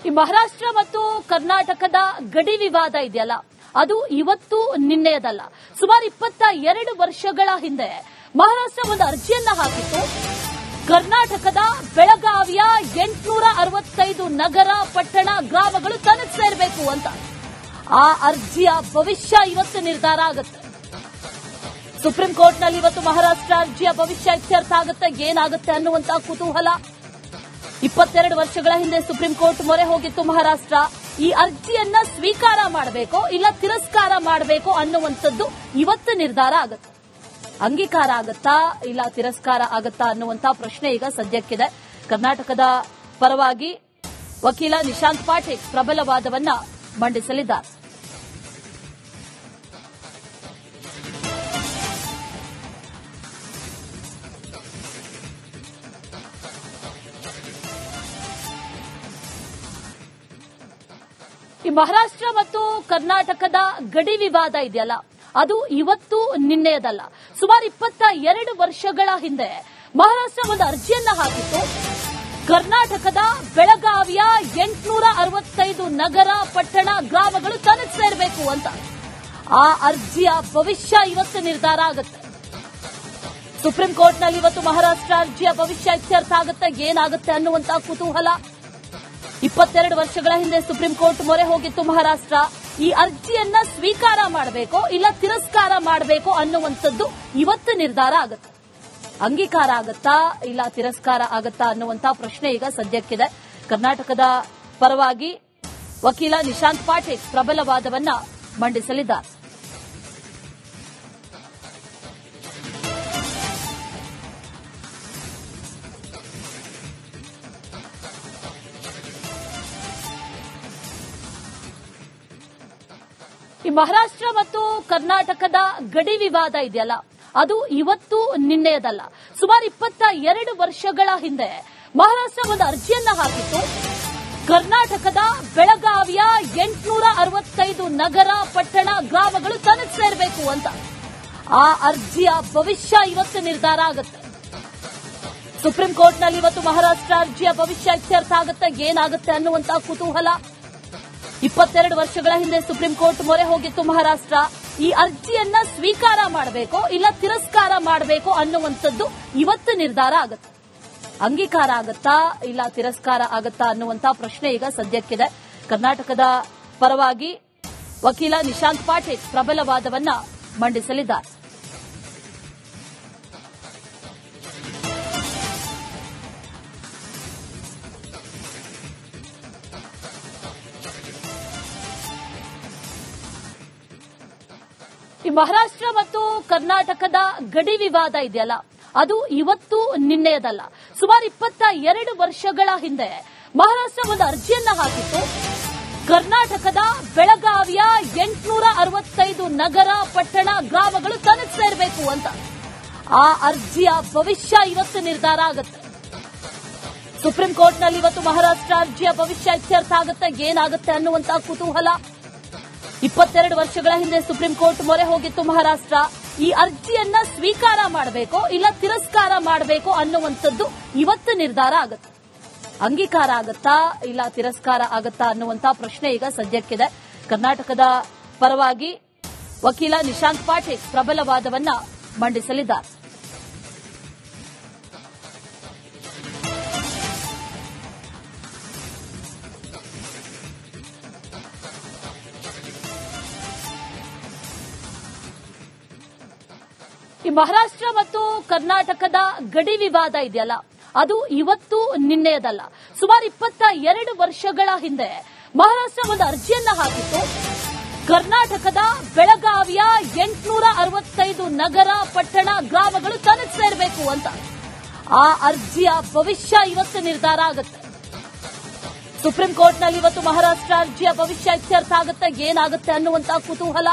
ಈ ಮಹಾರಾಷ್ಟ್ರ ಮತ್ತು ಕರ್ನಾಟಕದ ಗಡಿ ವಿವಾದ ಇದೆಯಲ್ಲ, ಅದು ಇವತ್ತು ನಿನ್ನೆಯದಲ್ಲ. ಸುಮಾರು 22 ವರ್ಷಗಳ ಹಿಂದೆ ಮಹಾರಾಷ್ಟ್ರ ಒಂದು ಅರ್ಜಿಯನ್ನ ಹಾಕಿತ್ತು. ಕರ್ನಾಟಕದ ಬೆಳಗಾವಿಯ 865 ನಗರ, ಪಟ್ಟಣ, ಗ್ರಾಮಗಳು ತನಗೆ ಸೇರಬೇಕು ಅಂತ. ಆ ಅರ್ಜಿಯ ಭವಿಷ್ಯ ಇವತ್ತು ನಿರ್ಧಾರ ಆಗುತ್ತೆ. ಸುಪ್ರೀಂ ಕೋರ್ಟ್ನಲ್ಲಿ ಇವತ್ತು ಮಹಾರಾಷ್ಟ್ರ ಅರ್ಜಿಯ ಭವಿಷ್ಯ ಇತ್ಯರ್ಥ ಆಗುತ್ತೆ. ಏನಾಗುತ್ತೆ ಅನ್ನುವಂತ ಕುತೂಹಲ. 22 ವರ್ಷಗಳ ಹಿಂದೆ ಸುಪ್ರೀಂ ಕೋರ್ಟ್ ಮೊರೆ ಹೋಗಿತ್ತು ಮಹಾರಾಷ್ಟ್ರ. ಈ ಅರ್ಜಿಯನ್ನ ಸ್ವೀಕಾರ ಮಾಡಬೇಕೋ ಇಲ್ಲ ತಿರಸ್ಕಾರ ಮಾಡಬೇಕೋ ಅನ್ನುವಂಥದ್ದು ಇವತ್ತು ನಿರ್ಧಾರ ಆಗುತ್ತೆ. ಅಂಗೀಕಾರ ಆಗುತ್ತಾ ಇಲ್ಲ ತಿರಸ್ಕಾರ ಆಗುತ್ತಾ ಅನ್ನುವಂತ ಪ್ರಶ್ನೆ ಈಗ ಸದ್ಯಕ್ಕಿದೆ. ಕರ್ನಾಟಕದ ಪರವಾಗಿ ವಕೀಲ ನಿಶಾಂತ್ ಪಾಟೀಲ್ ಪ್ರಬಲ ವಾದವನ್ನ ಮಂಡಿಸಲಿದ್ದಾರೆ. ಈ ಮಹಾರಾಷ್ಟ್ರ ಮತ್ತು ಕರ್ನಾಟಕದ ಗಡಿ ವಿವಾದ ಇದೆಯಲ್ಲ, ಅದು ಇವತ್ತು ನಿನ್ನೆಯದಲ್ಲ. ಸುಮಾರು 22 ವರ್ಷಗಳ ಹಿಂದೆ ಮಹಾರಾಷ್ಟ್ರ ಒಂದು ಅರ್ಜಿಯನ್ನ ಹಾಕಿತ್ತು. ಕರ್ನಾಟಕದ ಬೆಳಗಾವಿಯ 865 ನಗರ, ಪಟ್ಟಣ, ಗ್ರಾಮಗಳು ತನಗೆ ಸೇರಬೇಕು ಅಂತ. ಆ ಅರ್ಜಿಯ ಭವಿಷ್ಯ ಇವತ್ತು ನಿರ್ಧಾರ ಆಗುತ್ತೆ. ಸುಪ್ರೀಂ ಕೋರ್ಟ್ನಲ್ಲಿ ಇವತ್ತು ಮಹಾರಾಷ್ಟ್ರ ಅರ್ಜಿಯ ಭವಿಷ್ಯ ಇತ್ಯರ್ಥ ಆಗುತ್ತೆ. ಏನಾಗುತ್ತೆ ಅನ್ನುವಂತ ಕುತೂಹಲ. 22 ವರ್ಷಗಳ ಹಿಂದೆ ಸುಪ್ರೀಂ ಕೋರ್ಟ್ ಮೊರೆ ಹೋಗಿತ್ತು ಮಹಾರಾಷ್ಟ್ರ. ಈ ಅರ್ಜಿಯನ್ನ ಸ್ವೀಕಾರ ಮಾಡಬೇಕೋ ಇಲ್ಲ ತಿರಸ್ಕಾರ ಮಾಡಬೇಕೋ ಅನ್ನುವಂಥದ್ದು ಇವತ್ತು ನಿರ್ಧಾರ ಆಗುತ್ತೆ. ಅಂಗೀಕಾರ ಆಗುತ್ತಾ ಇಲ್ಲ ತಿರಸ್ಕಾರ ಆಗುತ್ತಾ ಅನ್ನುವಂತ ಪ್ರಶ್ನೆ ಈಗ ಸದ್ಯಕ್ಕಿದೆ. ಕರ್ನಾಟಕದ ಪರವಾಗಿ ವಕೀಲ ನಿಶಾಂತ್ ಪಾಟೀಲ್ ಪ್ರಬಲ ವಾದವನ್ನ ಮಂಡಿಸಲಿದ್ದಾರೆ. ಈ ಮಹಾರಾಷ್ಟ್ರ ಮತ್ತು ಕರ್ನಾಟಕದ ಗಡಿ ವಿವಾದ ಇದೆಯಲ್ಲ, ಅದು ಇವತ್ತು ನಿನ್ನೆಯದಲ್ಲ. ಸುಮಾರು 22 ವರ್ಷಗಳ ಹಿಂದೆ ಮಹಾರಾಷ್ಟ್ರ ಒಂದು ಅರ್ಜಿಯನ್ನ ಹಾಕಿತ್ತು. ಕರ್ನಾಟಕದ ಬೆಳಗಾವಿಯ 865 ನಗರ, ಪಟ್ಟಣ, ಗ್ರಾಮಗಳು ತನಗೆ ಸೇರಬೇಕು ಅಂತ. ಆ ಅರ್ಜಿಯ ಭವಿಷ್ಯ ಇವತ್ತು ನಿರ್ಧಾರ ಆಗುತ್ತೆ. ಸುಪ್ರೀಂ ಕೋರ್ಟ್ನಲ್ಲಿ ಇವತ್ತು ಮಹಾರಾಷ್ಟ್ರ ಅರ್ಜಿಯ ಭವಿಷ್ಯ ಇತ್ಯರ್ಥ ಆಗುತ್ತೆ. ಏನಾಗುತ್ತೆ ಅನ್ನುವಂತ ಕುತೂಹಲ. 22 ವರ್ಷಗಳ ಹಿಂದೆ ಸುಪ್ರೀಂ ಕೋರ್ಟ್ ಮೊರೆ ಹೋಗಿತ್ತು ಮಹಾರಾಷ್ಟ್ರ. ಈ ಅರ್ಜಿಯನ್ನ ಸ್ವೀಕಾರ ಮಾಡಬೇಕೋ ಇಲ್ಲ ತಿರಸ್ಕಾರ ಮಾಡಬೇಕೋ ಅನ್ನುವಂಥದ್ದು ಇವತ್ತು ನಿರ್ಧಾರ ಆಗುತ್ತೆ. ಅಂಗೀಕಾರ ಆಗುತ್ತಾ ಇಲ್ಲ ತಿರಸ್ಕಾರ ಆಗುತ್ತಾ ಅನ್ನುವಂತ ಪ್ರಶ್ನೆ ಈಗ ಸದ್ಯಕ್ಕಿದೆ. ಕರ್ನಾಟಕದ ಪರವಾಗಿ ವಕೀಲ ನಿಶಾಂತ್ ಪಾಟೀಲ್ ಪ್ರಬಲ ವಾದವನ್ನ ಮಂಡಿಸಲಿದ್ದಾರೆ. ಈ ಮಹಾರಾಷ್ಟ್ರ ಮತ್ತು ಕರ್ನಾಟಕದ ಗಡಿ ವಿವಾದ ಇದೆಯಲ್ಲ, ಅದು ಇವತ್ತು ನಿನ್ನೆಯದಲ್ಲ. ಸುಮಾರು 22 ವರ್ಷಗಳ ಹಿಂದೆ ಮಹಾರಾಷ್ಟ್ರ ಒಂದು ಅರ್ಜಿಯನ್ನ ಹಾಕಿತ್ತು. ಕರ್ನಾಟಕದ ಬೆಳಗಾವಿಯ 865 ನಗರ, ಪಟ್ಟಣ, ಗ್ರಾಮಗಳು ತನಗೆ ಸೇರಬೇಕು ಅಂತ. ಆ ಅರ್ಜಿಯ ಭವಿಷ್ಯ ಇವತ್ತು ನಿರ್ಧಾರ ಆಗುತ್ತೆ. ಸುಪ್ರೀಂ ಕೋರ್ಟ್ನಲ್ಲಿ ಇವತ್ತು ಮಹಾರಾಷ್ಟ್ರ ಅರ್ಜಿಯ ಭವಿಷ್ಯ ಇತ್ಯರ್ಥ ಆಗುತ್ತೆ. ಏನಾಗುತ್ತೆ ಅನ್ನುವಂತ ಕುತೂಹಲ. 22 ವರ್ಷಗಳ ಹಿಂದೆ ಸುಪ್ರೀಂ ಕೋರ್ಟ್ ಮೊರೆ ಹೋಗಿತ್ತು ಮಹಾರಾಷ್ಟ್ರ. ಈ ಅರ್ಜಿಯನ್ನ ಸ್ವೀಕಾರ ಮಾಡಬೇಕೋ ಇಲ್ಲ ತಿರಸ್ಕಾರ ಮಾಡಬೇಕೋ ಅನ್ನುವಂಥದ್ದು ಇವತ್ತು ನಿರ್ಧಾರ ಆಗುತ್ತೆ. ಅಂಗೀಕಾರ ಆಗುತ್ತಾ ಇಲ್ಲ ತಿರಸ್ಕಾರ ಆಗುತ್ತಾ ಅನ್ನುವಂತ ಪ್ರಶ್ನೆ ಈಗ ಸದ್ಯಕ್ಕಿದೆ. ಕರ್ನಾಟಕದ ಪರವಾಗಿ ವಕೀಲ ನಿಶಾಂತ್ ಪಾಟೀಲ್ ಪ್ರಬಲ ವಾದವನ್ನ ಮಂಡಿಸಲಿದ್ದಾರೆ. ಈ ಮಹಾರಾಷ್ಟ್ರ ಮತ್ತು ಕರ್ನಾಟಕದ ಗಡಿ ವಿವಾದ ಇದೆಯಲ್ಲ, ಅದು ಇವತ್ತು ನಿನ್ನೆಯದಲ್ಲ. ಸುಮಾರು 22 ವರ್ಷಗಳ ಹಿಂದೆ ಮಹಾರಾಷ್ಟ್ರ ಒಂದು ಅರ್ಜಿಯನ್ನ ಹಾಕಿತ್ತು. ಕರ್ನಾಟಕದ ಬೆಳಗಾವಿಯ 865 ನಗರ, ಪಟ್ಟಣ, ಗ್ರಾಮಗಳು ತನಗೆ ಸೇರಬೇಕು ಅಂತ. ಆ ಅರ್ಜಿಯ ಭವಿಷ್ಯ ಇವತ್ತು ನಿರ್ಧಾರ ಆಗುತ್ತೆ. ಸುಪ್ರೀಂ ಕೋರ್ಟ್ನಲ್ಲಿ ಇವತ್ತು ಮಹಾರಾಷ್ಟ್ರ ಅರ್ಜಿಯ ಭವಿಷ್ಯ ಇತ್ಯರ್ಥ ಆಗುತ್ತೆ. ಏನಾಗುತ್ತೆ ಅನ್ನುವಂತ ಕುತೂಹಲ.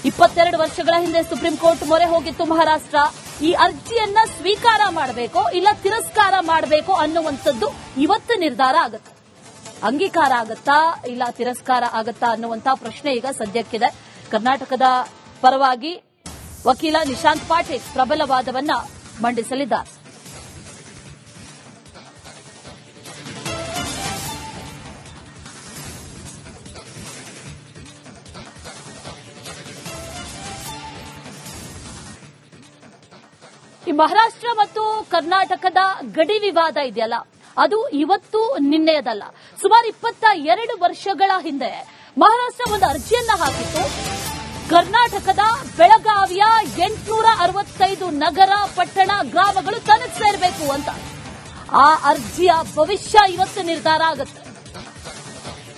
22 ವರ್ಷಗಳ ಹಿಂದೆ ಸುಪ್ರೀಂ ಕೋರ್ಟ್ ಮೊರೆ ಹೋಗಿತ್ತು ಮಹಾರಾಷ್ಟ್ರ. ಈ ಅರ್ಜಿಯನ್ನ ಸ್ವೀಕಾರ ಮಾಡಬೇಕೋ ಇಲ್ಲ ತಿರಸ್ಕಾರ ಮಾಡಬೇಕೋ ಅನ್ನುವಂಥದ್ದು ಇವತ್ತು ನಿರ್ಧಾರ ಆಗುತ್ತೆ. ಅಂಗೀಕಾರ ಆಗುತ್ತಾ ಇಲ್ಲ ತಿರಸ್ಕಾರ ಆಗುತ್ತಾ ಅನ್ನುವಂತ ಪ್ರಶ್ನೆ ಈಗ ಸದ್ಯಕ್ಕಿದೆ. ಕರ್ನಾಟಕದ ಪರವಾಗಿ ವಕೀಲ ನಿಶಾಂತ್ ಪಾಟೀಲ್ ಪ್ರಬಲ ವಾದವನ್ನ ಮಂಡಿಸಲಿದ್ದಾರೆ. ಈ ಮಹಾರಾಷ್ಟ್ರ ಮತ್ತು ಕರ್ನಾಟಕದ ಗಡಿ ವಿವಾದ ಇದೆಯಲ್ಲ, ಅದು ಇವತ್ತು ನಿನ್ನೆಯದಲ್ಲ. ಸುಮಾರು 22 ವರ್ಷಗಳ ಹಿಂದೆ ಮಹಾರಾಷ್ಟ್ರ ಒಂದು ಅರ್ಜಿಯನ್ನ ಹಾಕಿತ್ತು. ಕರ್ನಾಟಕದ ಬೆಳಗಾವಿಯ 865 ನಗರ, ಪಟ್ಟಣ, ಗ್ರಾಮಗಳು ತನಗೆ ಸೇರಬೇಕು ಅಂತ. ಆ ಅರ್ಜಿಯ ಭವಿಷ್ಯ ಇವತ್ತು ನಿರ್ಧಾರ ಆಗುತ್ತೆ.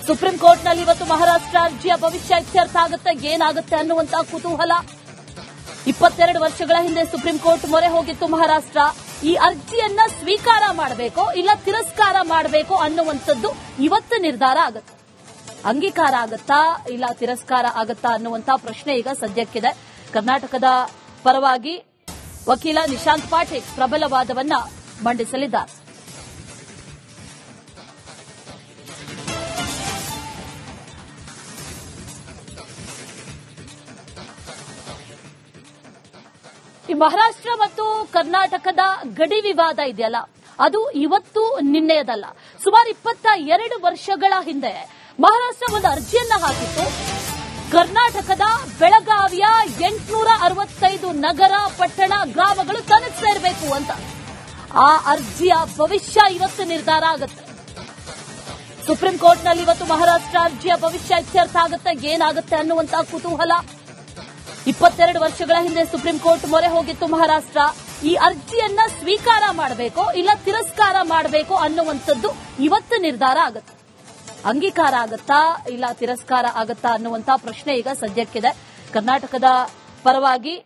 ಸುಪ್ರೀಂ ಕೋರ್ಟ್ನಲ್ಲಿ ಇವತ್ತು ಮಹಾರಾಷ್ಟ್ರ ಅರ್ಜಿಯ ಭವಿಷ್ಯ ಇತ್ಯರ್ಥ ಆಗುತ್ತೆ. ಏನಾಗುತ್ತೆ ಅನ್ನುವಂತ ಕುತೂಹಲ. 22 ವರ್ಷಗಳ ಹಿಂದೆ ಸುಪ್ರೀಂ ಕೋರ್ಟ್ ಮೊರೆ ಹೋಗಿತ್ತು ಮಹಾರಾಷ್ಟ್ರ. ಈ ಅರ್ಜಿಯನ್ನ ಸ್ವೀಕಾರ ಮಾಡಬೇಕೋ ಇಲ್ಲ ತಿರಸ್ಕಾರ ಮಾಡಬೇಕೋ ಅನ್ನುವಂಥದ್ದು ಇವತ್ತು ನಿರ್ಧಾರ ಆಗುತ್ತೆ. ಅಂಗೀಕಾರ ಆಗುತ್ತಾ ಇಲ್ಲ ತಿರಸ್ಕಾರ ಆಗುತ್ತಾ ಅನ್ನುವಂತ ಪ್ರಶ್ನೆ ಈಗ ಸದ್ಯಕ್ಕಿದೆ. ಕರ್ನಾಟಕದ ಪರವಾಗಿ ವಕೀಲ ನಿಶಾಂತ್ ಪಾಟೀಲ್ ಪ್ರಬಲ ವಾದವನ್ನ ಮಂಡಿಸಲಿದ್ದಾರೆ. ಈ ಮಹಾರಾಷ್ಟ್ರ ಮತ್ತು ಕರ್ನಾಟಕದ ಗಡಿ ವಿವಾದ ಇದೆಯಲ್ಲ, ಅದು ಇವತ್ತು ನಿನ್ನೆಯದಲ್ಲ. ಸುಮಾರು 22 ವರ್ಷಗಳ ಹಿಂದೆ ಮಹಾರಾಷ್ಟ್ರ ಒಂದು ಅರ್ಜಿಯನ್ನ ಹಾಕಿತ್ತು. ಕರ್ನಾಟಕದ ಬೆಳಗಾವಿಯ 865 ನಗರ, ಪಟ್ಟಣ, ಗ್ರಾಮಗಳು ತನಗೆ ಸೇರಬೇಕು ಅಂತ. ಆ ಅರ್ಜಿಯ ಭವಿಷ್ಯ ಇವತ್ತು ನಿರ್ಧಾರ ಆಗುತ್ತೆ. ಸುಪ್ರೀಂ ಕೋರ್ಟ್ನಲ್ಲಿ ಇವತ್ತು ಮಹಾರಾಷ್ಟ್ರ ಅರ್ಜಿಯ ಭವಿಷ್ಯ ಇತ್ಯರ್ಥ ಆಗುತ್ತೆ. ಏನಾಗುತ್ತೆ ಅನ್ನುವಂತ ಕುತೂಹಲ. 22 ವರ್ಷಗಳ ಹಿಂದೆ ಸುಪ್ರೀಂ ಕೋರ್ಟ್ ಮೊರೆ ಹೋಗಿತ್ತು ಮಹಾರಾಷ್ಟ್ರ. ಈ ಅರ್ಜಿಯನ್ನ ಸ್ವೀಕಾರ ಮಾಡಬೇಕೋ ಇಲ್ಲ ತಿರಸ್ಕಾರ ಮಾಡಬೇಕೋ ಅನ್ನುವಂಥದ್ದು ಇವತ್ತು ನಿರ್ಧಾರ ಆಗುತ್ತೆ. ಅಂಗೀಕಾರ ಆಗುತ್ತಾ ಇಲ್ಲ ತಿರಸ್ಕಾರ ಆಗುತ್ತಾ ಅನ್ನುವಂತ ಪ್ರಶ್ನೆ ಈಗ ಸದ್ಯಕ್ಕಿದೆ. ಕರ್ನಾಟಕದ ಪರವಾಗಿ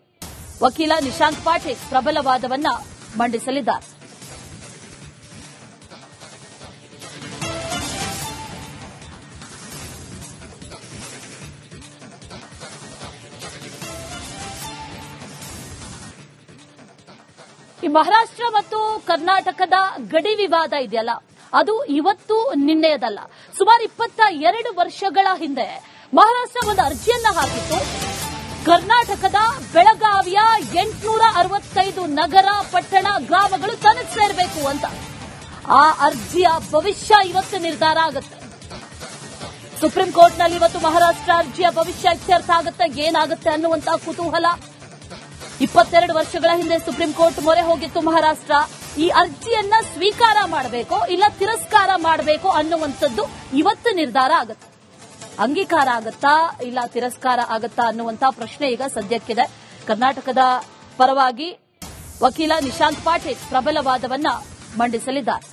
ವಕೀಲ ನಿಶಾಂತ್ ಪಾಟೀಲ್ ಪ್ರಬಲ ವಾದವನ್ನ ಮಂಡಿಸಲಿದ್ದಾರೆ. ಈ ಮಹಾರಾಷ್ಟ್ರ ಮತ್ತು ಕರ್ನಾಟಕದ ಗಡಿ ವಿವಾದ ಇದೆಯಲ್ಲ, ಅದು ಇವತ್ತು ನಿನ್ನೆಯದಲ್ಲ. ಸುಮಾರು 22 ವರ್ಷಗಳ ಹಿಂದೆ ಮಹಾರಾಷ್ಟ್ರ ಒಂದು ಅರ್ಜಿಯನ್ನ ಹಾಕಿತ್ತು. ಕರ್ನಾಟಕದ ಬೆಳಗಾವಿಯ 865 ನಗರ, ಪಟ್ಟಣ, ಗ್ರಾಮಗಳು ತನಗೆ ಸೇರಬೇಕು ಅಂತ. ಆ ಅರ್ಜಿಯ ಭವಿಷ್ಯ ಇವತ್ತು ನಿರ್ಧಾರ ಆಗುತ್ತೆ. ಸುಪ್ರೀಂ ಕೋರ್ಟ್ನಲ್ಲಿ ಇವತ್ತು ಮಹಾರಾಷ್ಟ್ರ ಅರ್ಜಿಯ ಭವಿಷ್ಯ ಇತ್ಯರ್ಥ ಆಗುತ್ತೆ. ಏನಾಗುತ್ತೆ ಅನ್ನುವಂತ ಕುತೂಹಲ. 22 ವರ್ಷಗಳ ಹಿಂದೆ ಸುಪ್ರೀಂ ಕೋರ್ಟ್ ಮೊರೆ ಹೋಗಿತ್ತು ಮಹಾರಾಷ್ಟ್ರ. ಈ ಅರ್ಜಿಯನ್ನ ಸ್ವೀಕಾರ ಮಾಡಬೇಕೋ ಇಲ್ಲ ತಿರಸ್ಕಾರ ಮಾಡಬೇಕೋ ಅನ್ನುವಂಥದ್ದು ಇವತ್ತು ನಿರ್ಧಾರ ಆಗುತ್ತೆ. ಅಂಗೀಕಾರ ಆಗುತ್ತಾ ಇಲ್ಲ ತಿರಸ್ಕಾರ ಆಗುತ್ತಾ ಅನ್ನುವಂತ ಪ್ರಶ್ನೆ ಈಗ ಸದ್ಯಕ್ಕಿದೆ. ಕರ್ನಾಟಕದ ಪರವಾಗಿ ವಕೀಲ ನಿಶಾಂತ್ ಪಾಟೀಲ್ ಪ್ರಬಲ ವಾದವನ್ನ ಮಂಡಿಸಲಿದ್ದಾರೆ.